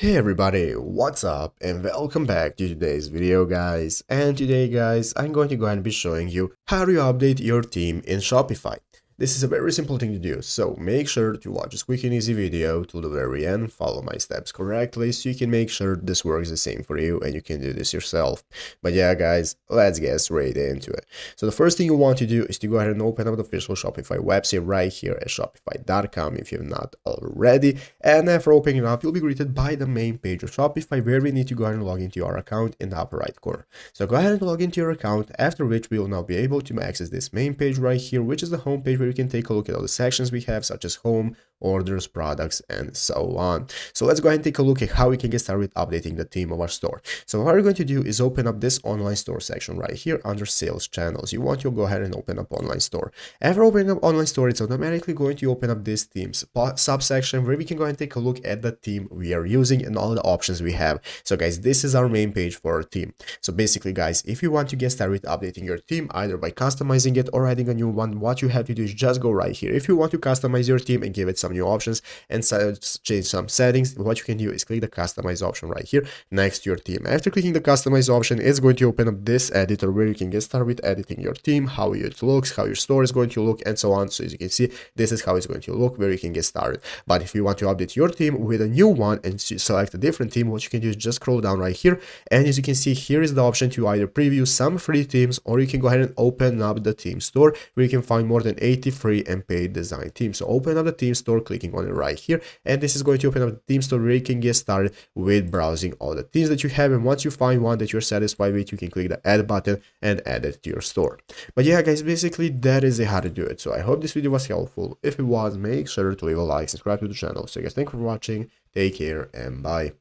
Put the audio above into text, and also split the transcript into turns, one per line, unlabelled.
Hey everybody, what's up and welcome back to today's video guys. And today guys, I'm going to go ahead and be showing you how to update your theme in Shopify. This is a very simple thing to do, so make sure to watch this quick and easy video till the very end, follow my steps correctly so you can make sure this works the same for you and you can do this yourself. But yeah guys, let's get straight into it. So the first thing you want to do is to go ahead and open up the official Shopify website right here at shopify.com if you've not already. And after opening it up, you'll be greeted by the main page of Shopify where we need to go ahead and log into our account in the upper right corner. So go ahead and log into your account, after which we will now be able to access this main page right here, which is the home page where you can take a look at all the sections we have, such as home, orders, products, and so on. So let's go ahead and take a look at how we can get started with updating the theme of our store. So what we're going to do is open up this online store section right here under sales channels. You want to go ahead and open up online store. After opening up online store, it's automatically going to open up this themes subsection where we can go ahead and take a look at the theme we are using and all the options we have. So guys, this is our main page for our theme. So basically guys, if you want to get started with updating your theme either by customizing it or adding a new one, what you have to do is just go right here. If you want to customize your theme and give it some new options and change some settings, what you can do is click the customize option right here next to your theme. After clicking the customize option, it's going to open up this editor where you can get started with editing your theme, how it looks, how your store is going to look, and so on. So as you can see, this is how it's going to look where you can get started. But if you want to update your theme with a new one and select a different theme, what you can do is just scroll down right here, and as you can see, here is the option to either preview some free themes or you can go ahead and open up the theme store where you can find more than 80 free and paid design themes. So open up the theme store, clicking on it right here, and this is going to open up the theme store where you can get started with browsing all the themes that you have. And once you find one that you're satisfied with, you can click the add button and add it to your store. But yeah guys, basically that is how to do it. So I hope this video was helpful. If it was, make sure to leave a like, subscribe to the channel. So guys, thank you for watching, take care, and bye.